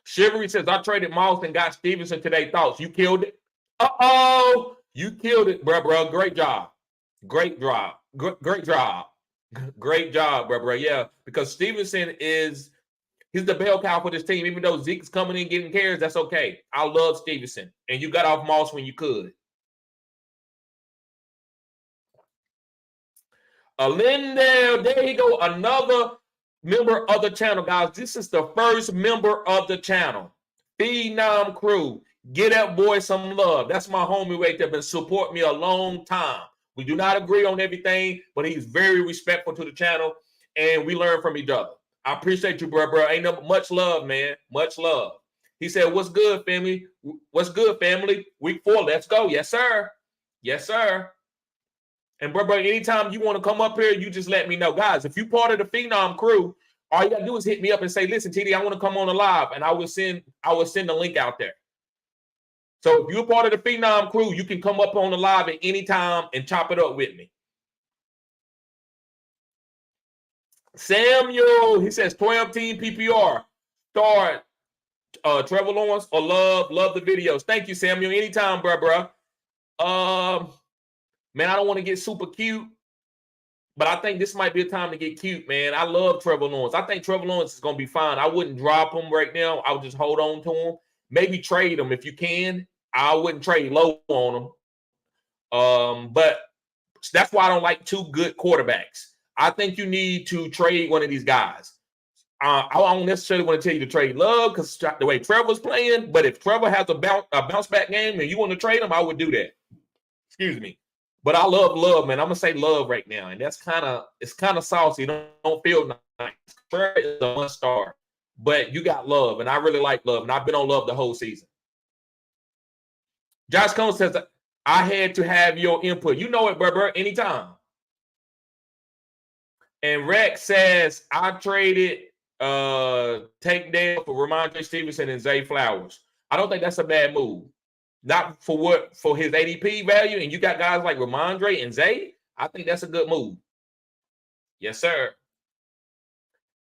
Shivery says, I traded Moss and got Stevenson today. Thoughts? You killed it? Uh-oh. You killed it, bro. Great job. Great job. Great job. Great job, bro. Yeah, because Stevenson he's the bell cow for this team. Even though Zeke's coming in getting carries, that's okay. I love Stevenson. And you got off Moss when you could. Lindell, there you go. Another member of the channel, guys. This is the first member of the channel. Phenom Crew. Get that boy some love. That's my homie right there. Been support me a long time. We do not agree on everything, but he's very respectful to the channel, and we learn from each other. I appreciate you, bro. Ain't no much love, man. Much love. He said, what's good, family? What's good, family? Week 4, let's go. Yes, sir. Yes, sir. And, bro, anytime you want to come up here, you just let me know. Guys, if you're part of the Phenom Crew, all you got to do is hit me up and say, listen, TD, I want to come on the live, and I will send the link out there. So if you're part of the Phenom Crew, you can come up on the live at any time and chop it up with me. Samuel, he says 12-team PPR. Start Trevor Lawrence or love the videos. Thank you, Samuel. Anytime, bro. Man, I don't want to get super cute, but I think this might be a time to get cute, man. I love Trevor Lawrence. I think Trevor Lawrence is going to be fine. I wouldn't drop him right now. I would just hold on to him. Maybe trade him if you can. I wouldn't trade low on him. But that's why I don't like 2 good quarterbacks. I think you need to trade one of these guys. I don't necessarily want to tell you to trade Love because the way Trevor's playing, but if Trevor has a bounce back game and you want to trade him, I would do that. Excuse me. But I love Love, man. I'm going to say Love right now. And it's kind of saucy. Don't feel nice. Trevor is a must-start. But you got Love, and I really like Love, and I've been on Love the whole season. Josh Cohn says, I had to have your input. You know it, bro, anytime. And Rex says, I traded Tank Dale for Ramondre Stevenson and Zay Flowers. I don't think that's a bad move. Not for his ADP value, and you got guys like Ramondre and Zay. I think that's a good move. Yes, sir.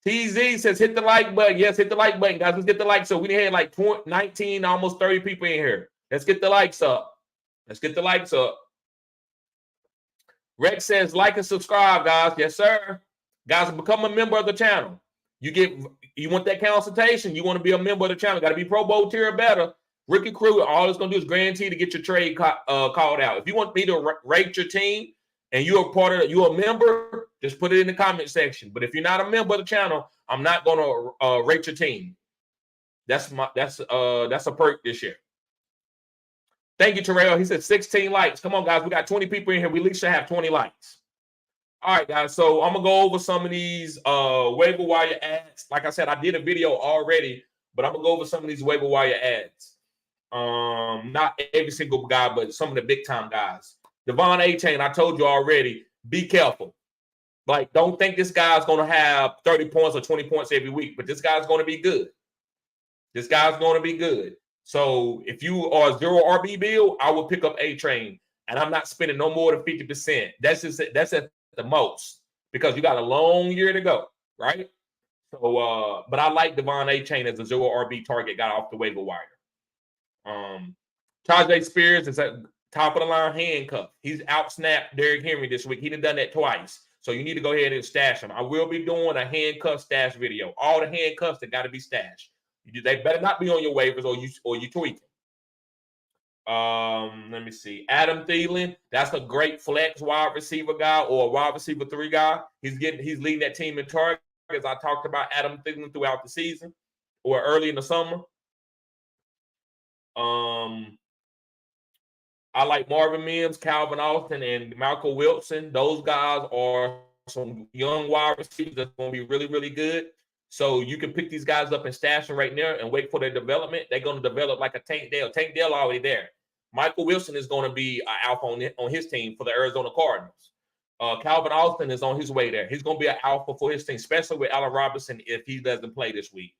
TZ says, hit the like button. Yes, hit the like button, guys. Let's get the likes up. We had like 19, almost 30 people in here. Let's get the likes up. Let's get the likes up. Rex says, like and subscribe, guys. Yes, sir. Guys, become a member of the channel. You want that consultation? You want to be a member of the channel? Got to be Pro Bowl tier or better. Rookie Crew, all it's going to do is guarantee to get your trade called out. If you want me to rate your team and you're a member, just put it in the comment section. But if you're not a member of the channel, I'm not going to rate your team. That's a perk this year. Thank you, Terrell. He said 16 likes. Come on, guys. We got 20 people in here. We at least should have 20 likes. All right, guys. So I'm going to go over some of these waiver wire ads. Like I said, I did a video already, but I'm going to go over some of these waiver wire ads. Not every single guy, but some of the big-time guys. Devon A-Chain, I told you already, be careful. Like, don't think this guy's going to have 30 points or 20 points every week, but this guy's going to be good. This guy's going to be good. So if you are 0 RB build, I would pick up A-Train, and I'm not spending no more than 50%. That's at the most because you got a long year to go, right? So, but I like Devon A-Chain as a 0 RB target, got off the waiver wire. Tajay Spears is at top of the line handcuff. He's out-snapped Derrick Henry this week. He done that twice. So you need to go ahead and stash him. I will be doing a handcuff stash video. All the handcuffs that got to be stashed. They better not be on your waivers or you tweaking. Let me see. Adam Thielen, that's a great flex wide receiver guy or a wide receiver 3 guy. He's leading that team in targets. I talked about Adam Thielen throughout the season or early in the summer. I like Marvin Mims, Calvin Austin, and Malcolm Wilson. Those guys are some young wide receivers that's going to be really, really good. So you can pick these guys up and stash them right there and wait for their development. They're going to develop like a Tank Dell. Tank Dell already there. Michael Wilson is going to be an alpha on his team for the Arizona Cardinals. Calvin Austin is on his way there. He's going to be an alpha for his team, especially with Allen Robinson if he doesn't play this week.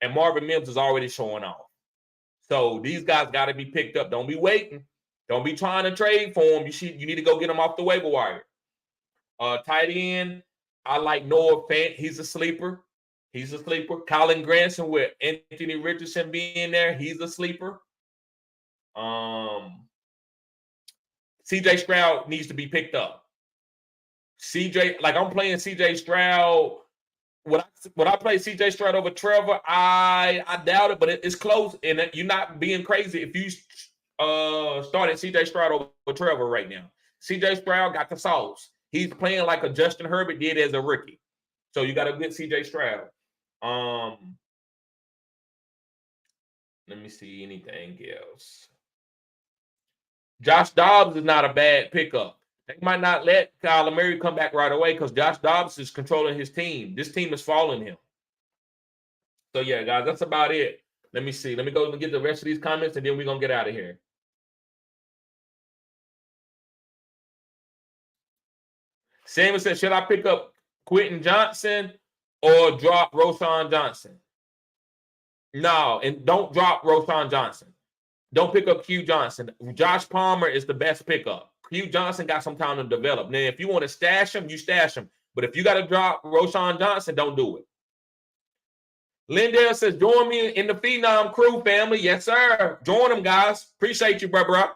And Marvin Mims is already showing off. So these guys got to be picked up. Don't be waiting. Don't be trying to trade for them. You need to go get them off the waiver wire. Tight end, I like Noah Fant. He's a sleeper. Colin Granson with Anthony Richardson being there. He's a sleeper. CJ Stroud needs to be picked up. I'm playing CJ Stroud. Would I play CJ Stroud over Trevor? I doubt it, but it's close. And you're not being crazy if you started CJ Stroud over Trevor right now. CJ Stroud got the sauce. He's playing like a Justin Herbert did as a rookie. So you got to get CJ Stroud. Let me see anything else. Josh Dobbs is not a bad pickup. They might not let Kyler Murray come back right away because Josh Dobbs is controlling his team. This team is following him. So, yeah, guys, that's about it. Let me see. Let me go and get the rest of these comments, and then we're going to get out of here. Samuel said, should I pick up Quentin Johnson or drop Roschon Johnson? No, and don't drop Roschon Johnson. Don't pick up Q Johnson. Josh Palmer is the best pickup. Q Johnson got some time to develop. Now, if you want to stash him, you stash him. But if you got to drop Roschon Johnson, don't do it. Lindell says, join me in the Phenom crew, family. Yes, sir. Join them, guys. Appreciate you, bro.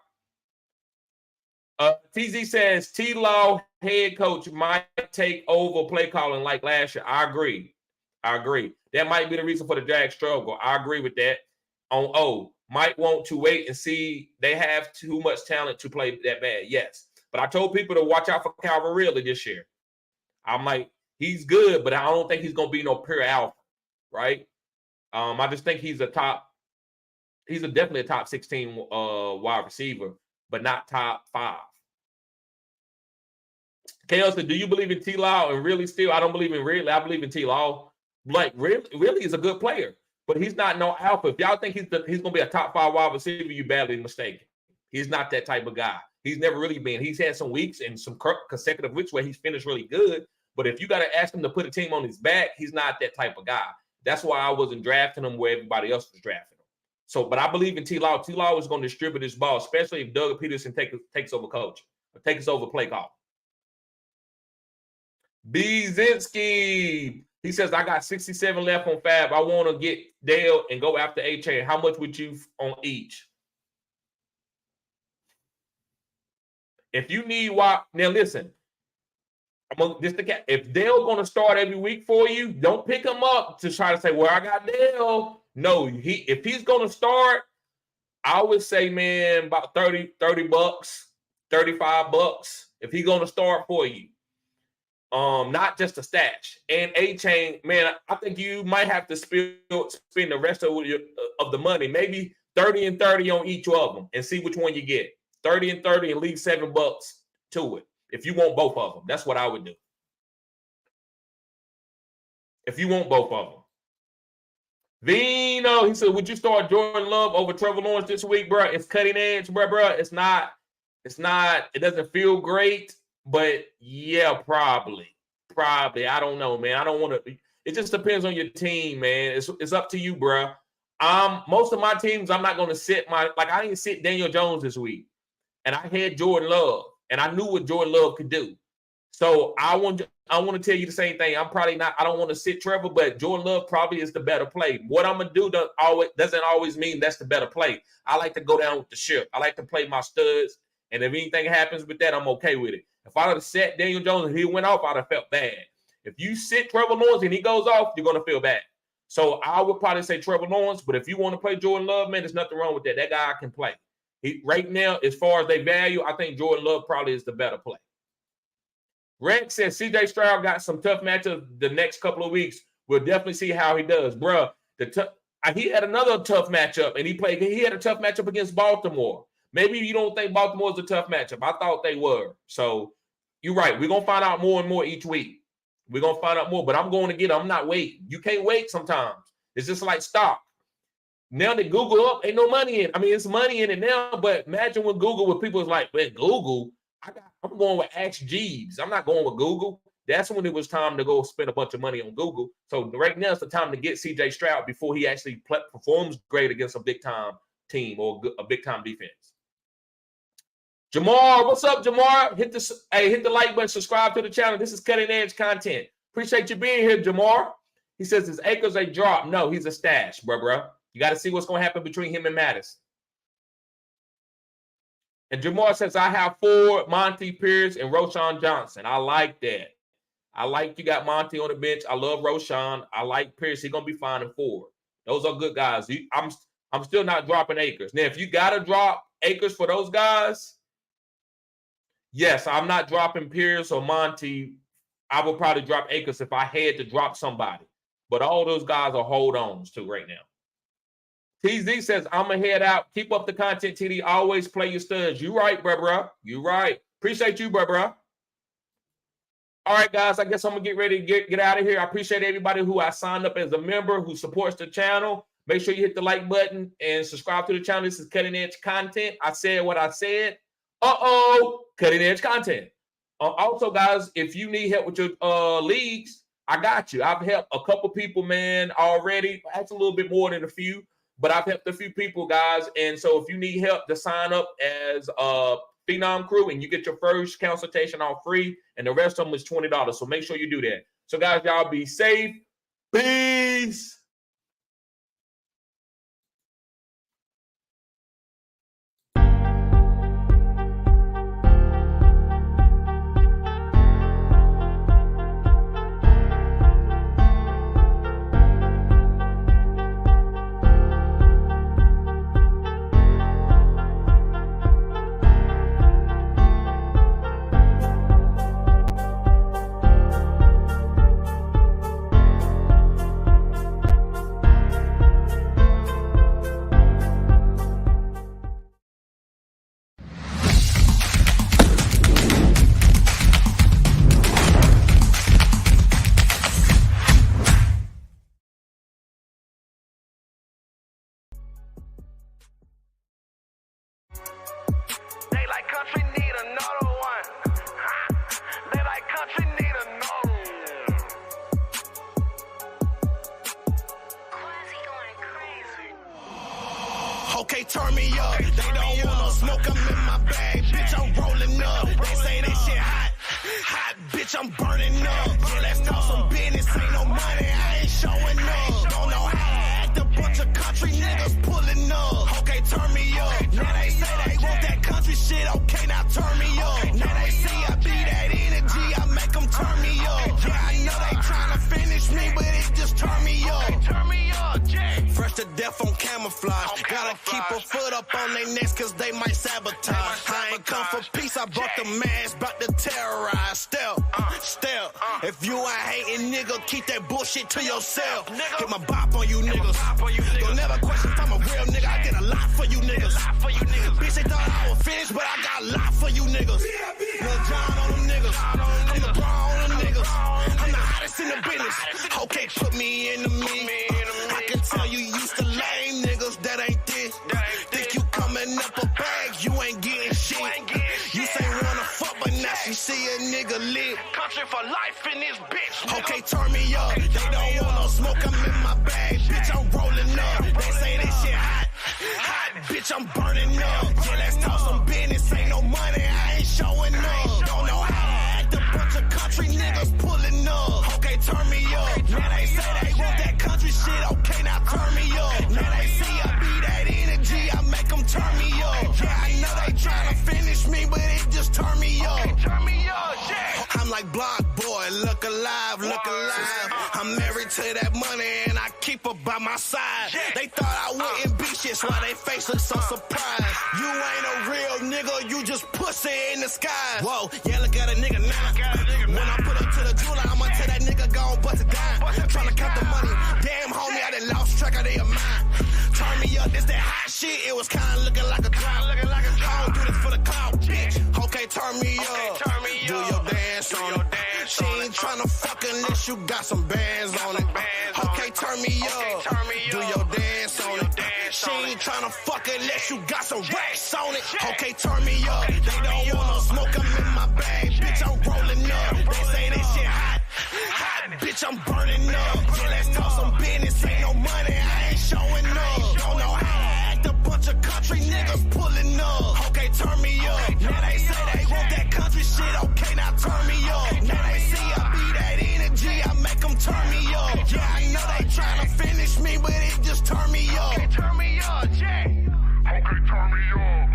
TZ says, T-Law head coach might take over play calling like last year. I agree. That might be the reason for the Jags struggle. I agree with that. Might want to wait and see. They have too much talent to play that bad. Yes. But I told people to watch out for Calvin Ridley this year. I'm like, he's good, but I don't think he's going to be no pure alpha, right? I just think he's definitely a top 16 wide receiver, but not top 5. KL said, do you believe in T-Law and really still? I don't believe in Ridley. I believe in T-Law. Like, really is a good player, but he's not no alpha. If y'all think he's going to be a top 5 wide receiver, you're badly mistaken. He's not that type of guy. He's never really been. He's had some weeks and some consecutive weeks where he's finished really good, but if you got to ask him to put a team on his back, he's not that type of guy. That's why I wasn't drafting him where everybody else was drafting him. So, but I believe in T-Law. T-Law is going to distribute his ball, especially if Doug Peterson takes over coaching or takes over play call. Bizinski. He says, I got 67 left on Fab. I want to get Dale and go after A-Chain. How much would you on each? If you need now listen. If Dale's going to start every week for you, don't pick him up to try to say, well, I got Dale. No, if he's going to start, I would say, man, about $30, $35 if he's going to start for you. Not just a stash. And A-Chain, man, I think you might have to spend the rest of the money, maybe 30 and 30 on each of them and see which one you get. 30 and 30 and leave $7 to it. If you want both of them, that's what I would do. If you want both of them. Vino, he said, would you start Jordan Love over Trevor Lawrence this week, bro? It's cutting edge, bro. It's not, it doesn't feel great, but yeah, probably. I don't know, man. I don't want to, it just depends on your team, man. It's up to you, bro. Most of my teams, I'm not going to sit I didn't sit Daniel Jones this week. And I had Jordan Love. And I knew what Jordan Love could do. So I want to tell you the same thing. I don't want to sit Trevor, but Jordan Love probably is the better play. What I'm going to do doesn't always mean that's the better play. I like to go down with the ship. I like to play my studs. And if anything happens with that, I'm okay with it. If I would have sat Daniel Jones and he went off, I'd have felt bad. If you sit Trevor Lawrence and he goes off, you're going to feel bad. So I would probably say Trevor Lawrence, but if you want to play Jordan Love, man, there's nothing wrong with that. That guy can play. Right now, as far as they value, I think Jordan Love probably is the better play. Rex says C.J. Stroud got some tough matchups the next couple of weeks. We'll definitely see how he does. Bruh, he had another tough matchup, and he had a tough matchup against Baltimore. Maybe you don't think Baltimore's a tough matchup. I thought they were. So you're right. We're going to find out more and more each week. We're going to find out more, but I'm going to get it. I'm not waiting. You can't wait sometimes. It's just like stock. Now that Google up, ain't no money in it. I mean, it's money in it now, but imagine when Google, with people is like, well, Google, I'm going with Ask Jeeves. I'm not going with Google. That's when it was time to go spend a bunch of money on Google. So right now it's the time to get C.J. Stroud before he actually performs great against a big-time team or a big-time defense. Jamar, what's up, Jamar? Hit the like button, subscribe to the channel. This is cutting edge content. Appreciate you being here, Jamar. He says his Akers a drop. No, he's a stash, bro. You got to see what's going to happen between him and Mattis. And Jamar says, I have Ford, Monty Pierce, and Roschon Johnson. I like that. I like you got Monty on the bench. I love Roschon. I like Pierce. He's going to be fine in Ford. Those are good guys. I'm still not dropping Akers. Now, if you got to drop Akers for those guys, yes, I'm not dropping Pierce or Monty. I would probably drop Akers if I had to drop somebody. But all those guys are hold-ons to right now. TZ says, I'm going to head out. Keep up the content, TD. Always play your studs. You right, bro. You right. Appreciate you, bro. All right, guys. I guess I'm going to get ready to get out of here. I appreciate everybody who I signed up as a member who supports the channel. Make sure you hit the like button and subscribe to the channel. This is Cutting Edge Content. I said what I said. Cutting Edge Content. Also, guys, if you need help with your leagues, I got you. I've helped a couple people, man, already. That's a little bit more than a few. But I've helped a few people, guys. And so if you need help to sign up as a Phenom Crew, and you get your first consultation all free, and the rest of them is $20. So make sure you do that. So, guys, y'all be safe. Peace.
Okay, turn me up. They don't want no smoke, I'm in my bag. Bitch, I'm rolling up. They say that shit hot. Hot, bitch, I'm burning up. Yeah, let's talk some business. Ain't no money, I ain't showing up. Don't know how to act, a bunch of country niggas pulling up. Okay, turn me up. Now they say they want that country shit. Okay, now turn me up. Now they see I be that energy, I make them turn me up. Yeah, I know they trying to finish me, but it just turn me up. Okay, turn me up, Jay. Fresh to death on camouflage. Gotta keep a foot up on their necks cause they might sabotage. I ain't come for peace, I brought the mask, bout to terrorize. Step. If you ain't hating, nigga, keep that bullshit to yourself. Get my bop on you niggas. Don't never question if I'm a real nigga, I get a lot for you niggas. Bitch, they thought I was finished, but I got a lot for you niggas. Lil John on them niggas. I'm the bra on them niggas. I'm the hottest in the business. Okay, put me in the mix. I can tell you used to lame niggas that ain't this. Think you coming up a bag, you ain't getting shit. You say wanna fuck, but now she see a nigga lit. Country for life in this bitch. Okay, turn me up. They don't want no smoke, I'm in my bag. Bitch, I'm rolling up. They say this shit hot. Hot, bitch, I'm burning up. Yeah, let's talk some business. Ain't no money, I ain't showing up. Don't know how to act. A bunch of country niggas pulling up. Okay, turn me up. Now they say they want that country shit. Okay, now turn me up. Now they see I be that energy. I make them turn me up. Yeah, I know they tryna finish me, but it just turn me up. Okay, turn me up, yeah. I'm like Block Boy, look alive, look alive. I'm married to that money and I keep her by my side. They thought I wouldn't be shit, so why they face look so surprised. You ain't a real nigga, you just pussy in the sky. Whoa, yeah, look at a nigga now. When I put up to the jeweler, I'ma tell that nigga gon' bust it down. Tryna count the money, damn homie, I done lost track of their mind. Turn me up, this that hot shit, it was kinda looking like a drought. I don't do this for the clout, bitch. Okay, turn me up. Do your dance on it. She ain't tryna fuck unless you got some bands on it. Okay, turn me up. Do your dance on it. She ain't tryna fuck unless you got some racks on it. Okay, turn me up. They don't want no smoke, I'm in my bag. Bitch, I'm rolling up. They say this shit hot. Hot, bitch, I'm burning up. Yeah, let's talk some business. Ain't no money, I ain't showing up. Don't know how to act. A bunch of country niggas pulling up. Okay, turn me up. Now they say they want that country shit. Okay, now turn me up. Now they see I be that energy. I make them turn me up. Yeah, I know they tryna finish me, but it just turn me up. Okay, turn me up, yeah. Okay, turn me up.